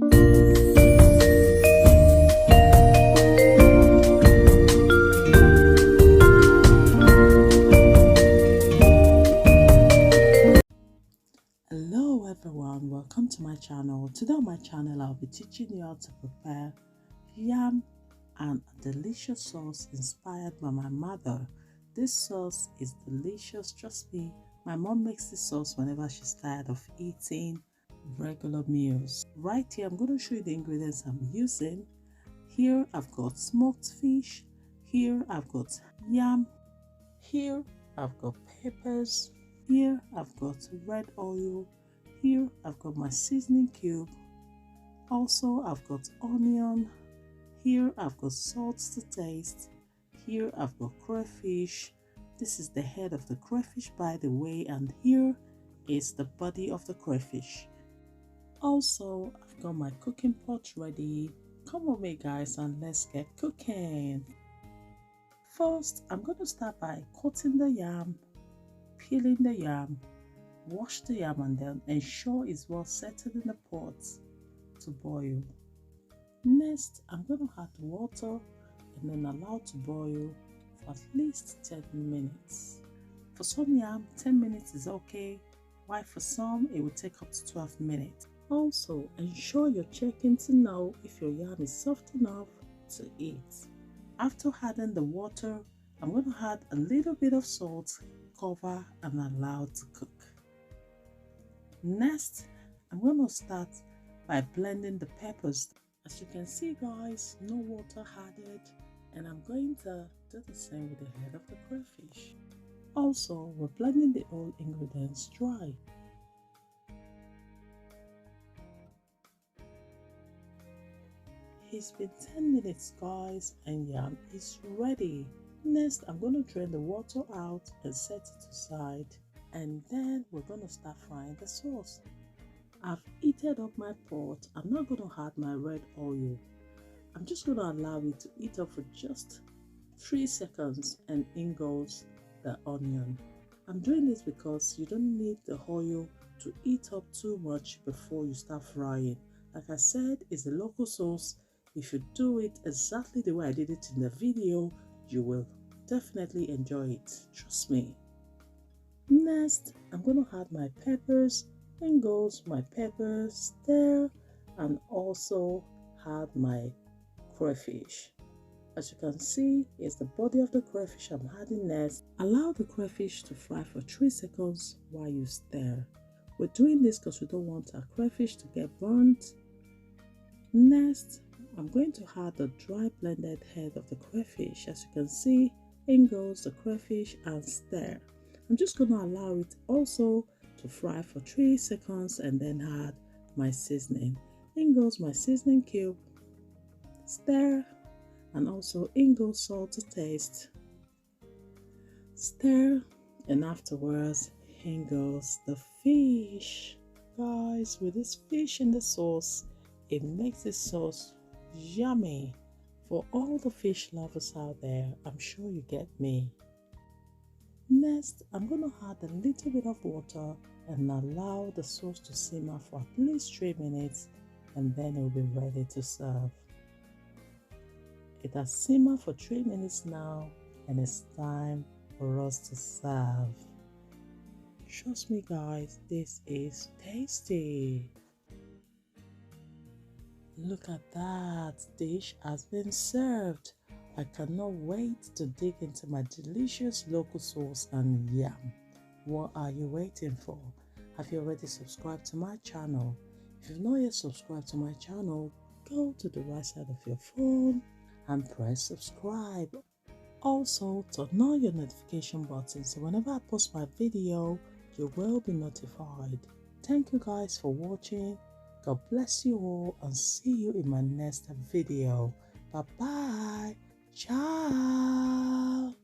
Hello everyone, welcome to my channel. Today on my channel I'll be teaching you how to prepare yam and a delicious sauce inspired by my mother. This sauce is delicious, trust me. My mom makes this sauce whenever she's tired of eating regular meals. Right here I'm going to show you the ingredients I'm using. Here I've got smoked fish, here I've got yam, here I've got peppers, here I've got red oil, here I've got my seasoning cube, also I've got onion, here I've got salt to taste, here I've got crayfish. This is the head of the crayfish by the way, and here is the body of the crayfish. Also I've got my cooking pot ready. Come with me guys and let's get cooking. First I'm going to start by cutting the yam, peeling the yam, wash the yam and then ensure it's well settled in the pot to boil. Next I'm going to add water and then allow to boil for at least 10 minutes. For some yam 10 minutes is okay, while for some it will take up to 12 minutes. Also ensure you're checking to know if your yam is soft enough to eat. After adding the water, I'm going to add a little bit of salt, cover and allow to cook. Next, I'm going to start by blending the peppers. As you can see guys, no water added, and I'm going to do the same with the head of the crayfish. Also, we're blending the whole ingredients dry. It's been 10 minutes guys and yam is ready. Next I'm going to drain the water out and set it aside, and then we're going to start frying the sauce. I've heated up my pot. I'm not going to add my red oil. I'm just going to allow it to heat up for just 3 seconds, and in goes the onion. I'm doing this because you don't need the oil to heat up too much before you start frying. Like I said, it's a local sauce. If you do it exactly the way I did it in the video, you will definitely enjoy it, trust me. Next, I'm going to add my peppers. In goes my peppers, stir, and also add my crayfish. As you can see, it's the body of the crayfish I'm adding next. Allow the crayfish to fry for 3 seconds while you stir. We're doing this because we don't want our crayfish to get burnt. Next, I'm going to add the dry blended head of the crayfish. As you can see, in goes the crayfish and stir. I'm just going to allow it also to fry for 3 seconds and then add my seasoning. In goes my seasoning cube, stir, and also in goes salt to taste. Stir, and afterwards in goes the fish. Guys, with this fish in the sauce, it makes this sauce yummy. For all the fish lovers out there, I'm sure you get me. Next, I'm going to add a little bit of water and allow the sauce to simmer for at least 3 minutes, and then it will be ready to serve. It has simmered for 3 minutes now, and it's time for us to serve. Trust me guys, this is tasty. Look at that, dish has been served. I cannot wait to dig into my delicious local sauce and yam. What are you waiting for? Have you already subscribed to my channel? If you've not yet subscribed to my channel, go to the right side of your phone and press subscribe. Also, turn on your notification button so whenever I post my video, you will be notified. Thank you guys for watching. God bless you all and see you in my next video. Bye bye. Ciao.